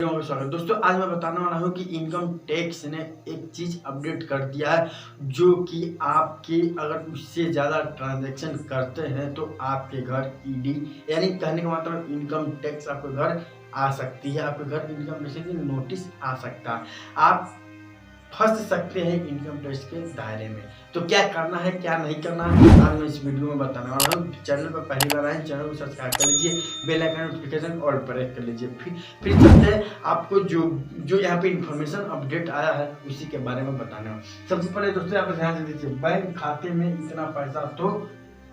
स्वागत दोस्तों। आज मैं बताने वाला हूँ कि इनकम टैक्स ने एक चीज़ अपडेट कर दिया है जो कि आपके अगर उससे ज़्यादा ट्रांजैक्शन करते हैं तो आपके घर ईडी यानी कहने का मतलब इनकम टैक्स आपके घर आ सकती है। आपके घर इनकम टैक्स की नोटिस आ सकता है। आप फंस सकते हैं इनकम टैक्स के दायरे में। तो क्या करना है क्या नहीं करना है आज मैं इस वीडियो में बताने वाला हूँ। चैनल पर पहली बार आए चैनल को सब्सक्राइब कर लीजिए, bell icon notification all press कर लीजिए। फिर चलते हैं आपको जो यहाँ पे इन्फॉर्मेशन अपडेट आया है उसी के बारे में बताने वाला। सबसे पहले दोस्तों यहाँ पर ध्यान से देखिए, बैंक खाते में इतना पैसा तो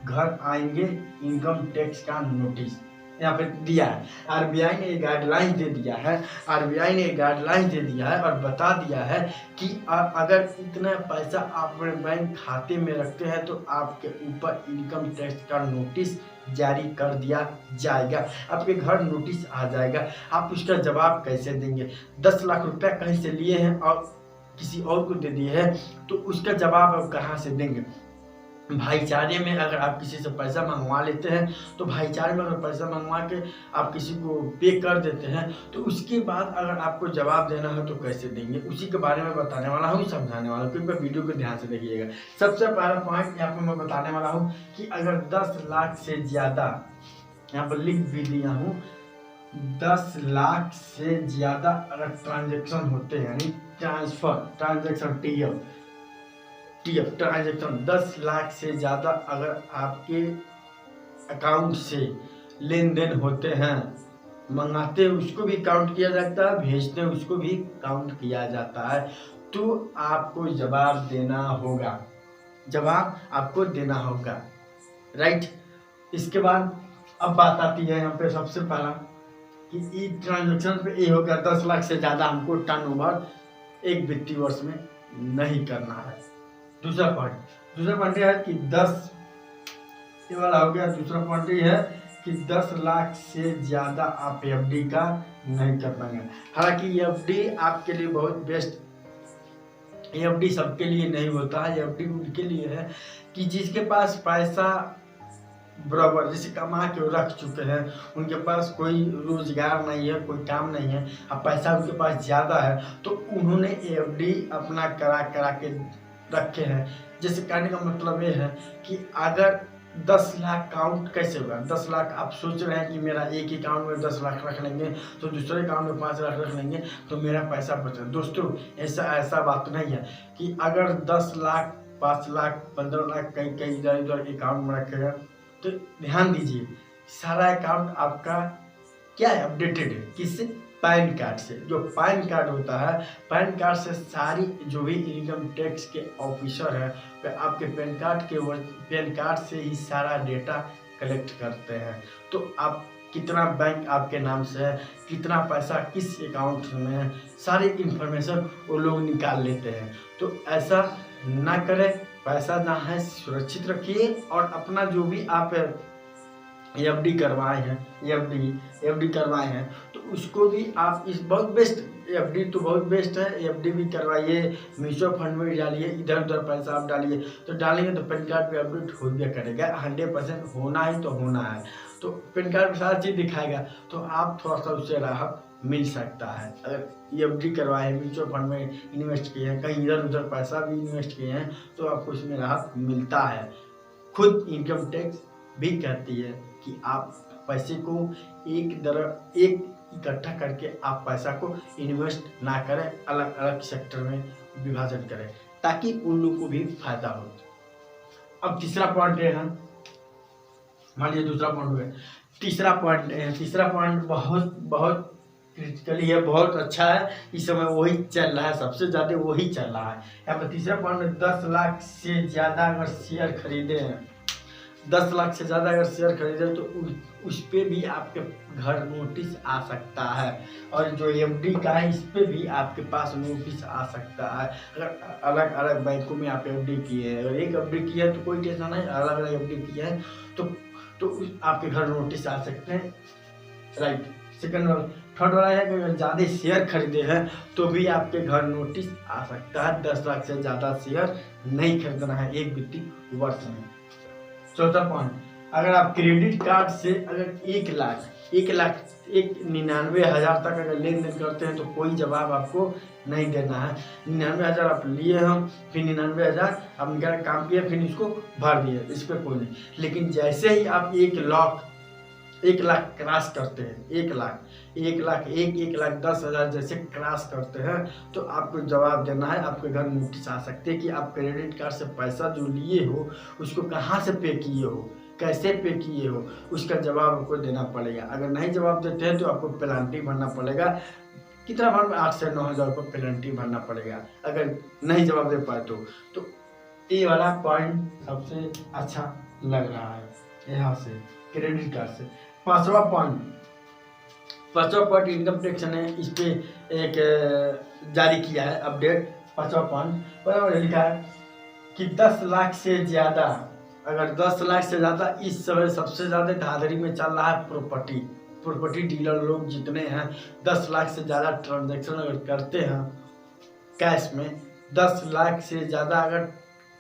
घर आएंगे इनकम टैक्स का नोटिस यहाँ पे दिया है। आरबीआई ने गाइडलाइन दे दिया है। आरबीआई ने गाइडलाइन दे दिया है और बता दिया है कि अगर इतना पैसा आप अपने बैंक खाते में रखते हैं तो आपके ऊपर इनकम टैक्स का नोटिस जारी कर दिया जाएगा। आपके घर नोटिस आ जाएगा। आप उसका जवाब कैसे देंगे? 10 लाख रुपया कहीं से लिए हैं और किसी और को दे दिए हैं तो उसका जवाब आप कहाँ से देंगे? भाईचारे में अगर आप किसी से पैसा मंगवा लेते हैं तो भाईचारे में अगर पैसा मंगवा के आप किसी को पे कर देते हैं तो उसके बाद अगर आपको जवाब देना है तो कैसे देंगे, उसी के बारे में बताने वाला हूँ, समझाने वाला हूँ। कृपया वीडियो को ध्यान से देखिएगा। सबसे पहला पॉइंट यहाँ पर मैं बताने वाला हूँ कि अगर 10 लाख से ज़्यादा, यहाँ पर लिख भी दिया हूँ, 10 लाख से ज़्यादा अगर ट्रांजेक्शन होते हैं यानी ट्रांजेक्शन ट्रांजेक्शन 10 लाख से ज़्यादा अगर आपके अकाउंट से लेन देन होते हैं, मंगाते हैं उसको भी काउंट किया जाता है, भेजते हैं उसको भी काउंट किया जाता है, तो आपको जवाब देना होगा। जवाब आपको देना होगा, राइट। इसके बाद अब बात आती है यहाँ पे सबसे पहला कि ई ट्रांजेक्शन पे ये हो गया 10 लाख से ज़्यादा हमको टर्नओवर एक वित्तीय वर्ष में नहीं करना है। दूसरा पॉइंट है कि 10 ये वाला हो गया। दूसरा पॉइंट ये है कि 10 लाख से ज़्यादा आप एफडी का नहीं कर पाएंगे। हालांकि एफडी आपके लिए बहुत बेस्ट, एफडी सबके लिए नहीं होता है। एफडी उनके लिए है कि जिसके पास पैसा बराबर जैसे कमा के रख चुके हैं, उनके पास कोई रोजगार नहीं है, कोई काम नहीं है, अब पैसा उनके पास ज़्यादा है तो उन्होंने एफडी अपना करा के रखे हैं। जैसे कहने का मतलब ये है कि अगर 10 लाख काउंट कैसे होगा? 10 लाख आप सोच रहे हैं कि मेरा एक ही अकाउंट में 10 लाख रख लेंगे तो दूसरे अकाउंट में 5 लाख रख लेंगे तो मेरा पैसा बचे। दोस्तों ऐसा बात नहीं है कि अगर 10 लाख 5 लाख 15 लाख कहीं इधर उधर अकाउंट में रखेगा तो ध्यान दीजिए सारा अकाउंट आपका क्या है, अपडेटेड है। किससे? पैन कार्ड से। जो पैन कार्ड होता है, पैन कार्ड से सारी जो भी इनकम टैक्स के ऑफिसर है वे आपके पैन कार्ड से ही सारा डेटा कलेक्ट करते हैं। तो आप कितना बैंक आपके नाम से है, कितना पैसा किस अकाउंट में है, सारी इंफॉर्मेशन वो लोग निकाल लेते हैं। तो ऐसा ना करें, पैसा जहाँ है सुरक्षित रखिए और अपना जो भी आप एफडी करवाए हैं तो उसको भी आप इस बहुत बेस्ट, एफडी तो बहुत बेस्ट है, एफडी भी करवाइए, म्यूचुअल फंड में भी डालिए, इधर उधर पैसा आप डालिए तो डालेंगे तो पैन कार्ड पे अपडेट हो गया करेगा। 100% होना ही तो होना है। तो पैन कार्ड में सारा चीज़ दिखाएगा तो आप थोड़ा सा उससे राहत मिल सकता है। अगर एफडी करवाए, म्यूचुअल फंड में इन्वेस्ट किए हैं, कहीं इधर उधर पैसा भी इन्वेस्ट किए हैं तो आपको इसमें राहत मिलता है। खुद इनकम टैक्स भी कहती है कि आप पैसे को एक इकट्ठा करके आप पैसा को इन्वेस्ट ना करें, अलग अलग सेक्टर में विभाजन करें ताकि उन लोगों को भी फायदा हो। अब तीसरा पॉइंट है, मान लीजिए दूसरा पॉइंट हो गया, तीसरा पॉइंट बहुत क्रिटिकली है, बहुत अच्छा है। इस समय वही चल रहा है, सबसे ज़्यादा वही चल रहा है। यहाँ पर तीसरा पॉइंट में 10 लाख से ज़्यादा अगर शेयर खरीदे हैं, 10 लाख से ज़्यादा अगर शेयर खरीदे तो उस पर भी आपके घर नोटिस आ सकता है। और जो एफडी का है इस पर भी आपके पास नोटिस आ सकता है। अगर अलग अलग बैंकों में आप एफडी किए हैं, अगर एक एफडी किया है तो कोई टेंशन नहीं, अलग अलग एफडी किए हैं तो आपके घर नोटिस आ सकते हैं, राइट। सेकंड वाला, थर्ड वाला है कि अगर ज़्यादा शेयर खरीदे हैं तो भी आपके घर नोटिस आ सकता है। 10 लाख से ज़्यादा शेयर नहीं खरीदना है एक वित्तीय वर्ष में। चौथा पॉइंट, अगर आप क्रेडिट कार्ड से अगर 1 लाख एक 99,000 तक अगर लेन देन करते हैं तो कोई जवाब आपको नहीं देना है। 99,000 आप लिए हम, फिर 99,000 आपने क्या काम किया, फिर इसको भर दिए, इस पर कोई नहीं। लेकिन जैसे ही आप 1 लाख क्रॉस करते हैं, 1 लाख 1,10,000 जैसे क्रॉस करते हैं तो आपको जवाब देना है। आपके घर नोटिस आ सकते हैं कि आप क्रेडिट कार्ड से पैसा जो लिए हो उसको कहाँ से पे किए हो, कैसे पे किए हो, उसका जवाब आपको देना पड़ेगा। अगर नहीं जवाब देते हैं तो आपको पेनल्टी भरना पड़ेगा। कितना भर, 8 से 9,000 रुपये पेनल्टी भरना पड़ेगा अगर नहीं जवाब दे पाए तो ये वाला पॉइंट सबसे अच्छा लग रहा है यहाँ से, क्रेडिट कार्ड से। पांचवा पॉइंट इनकम टैक्स ने इस पे एक जारी किया है अपडेट। पांचवा पॉइंट लिखा है कि 10 लाख से ज़्यादा, अगर 10 लाख से ज़्यादा, इस समय सबसे ज़्यादा धांधली में चल रहा है प्रॉपर्टी डीलर लोग जितने हैं, 10 लाख से ज़्यादा ट्रांजैक्शन अगर करते हैं कैश में, 10 लाख से ज़्यादा अगर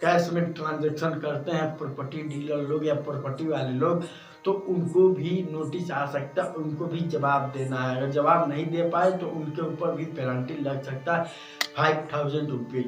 कैश में ट्रांजैक्शन करते हैं प्रॉपर्टी डीलर लोग या प्रॉपर्टी वाले लोग, तो उनको भी नोटिस आ सकता है, उनको भी जवाब देना है। अगर जवाब नहीं दे पाए तो उनके ऊपर भी पेनल्टी लग सकता है 5,000 रुपये।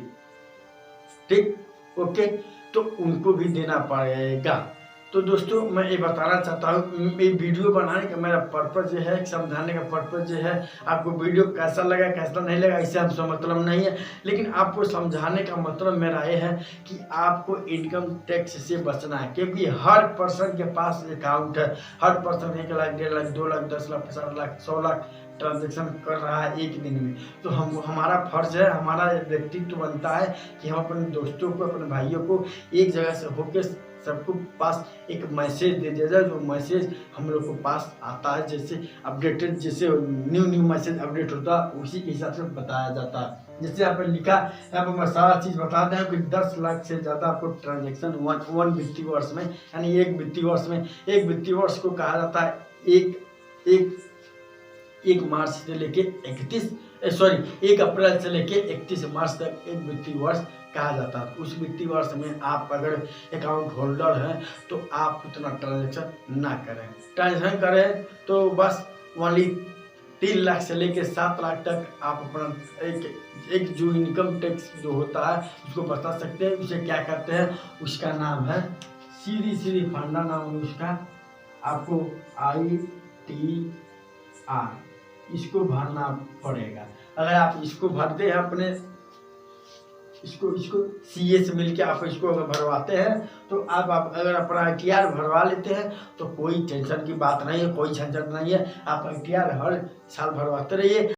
ठीक, ओके, तो उनको भी देना पड़ेगा। तो दोस्तों मैं ये बताना चाहता हूँ, ये वीडियो बनाने का मेरा पर्पज़ ये है, समझाने का पर्पज़ ये है। आपको वीडियो कैसा लगा कैसा नहीं लगा इससे हमसे मतलब नहीं है, लेकिन आपको समझाने का मतलब मेरा ये है कि आपको इनकम टैक्स से बचना है। क्योंकि हर पर्सन के पास अकाउंट है, हर पर्सन 1 लाख, 1.5 लाख, 2 लाख, 10 लाख, 50 लाख, 100 लाख ट्रांजैक्शन कर रहा है एक दिन में। तो हमारा फर्ज है, हमारा व्यक्तित्व बनता है कि हम अपने दोस्तों को, अपने भाइयों को एक जगह से होकर सबको पास एक मैसेज दे दिया जाए। जो मैसेज हम लोग को पास आता है, जैसे अपडेटेड, जैसे न्यू मैसेज अपडेट होता है उसी के हिसाब से बताया जाता है। जैसे आपने लिखा, यहाँ पर मैं सारा चीज़ बताते हैं कि 10 लाख से ज़्यादा आपको ट्रांजेक्शन वन वित्तीय वर्ष में, यानी एक वित्तीय वर्ष को कहा जाता है एक मार्च से लेके 1 अप्रैल से लेके 31 मार्च तक एक वित्तीय वर्ष कहा जाता है। उस वित्तीय वर्ष में आप अगर अकाउंट होल्डर हैं तो आप उतना ट्रांजैक्शन ना करें। ट्रांजैक्शन करें तो बस ओनली 3 लाख से लेके 7 लाख तक आप अपना एक जो इनकम टैक्स जो होता है उसको बता सकते हैं। उसे क्या करते हैं, उसका नाम है सीधी फंडा, नाम है उसका, आपको ITR, इसको भरना पड़ेगा। अगर आप इसको भरते हैं अपने इसको CA से मिलके आप इसको अगर भरवाते हैं तो आप अगर अपना ITR भरवा लेते हैं तो कोई टेंशन की बात नहीं है, कोई झंझट नहीं है। आप ITR हर साल भरवाते रहिए।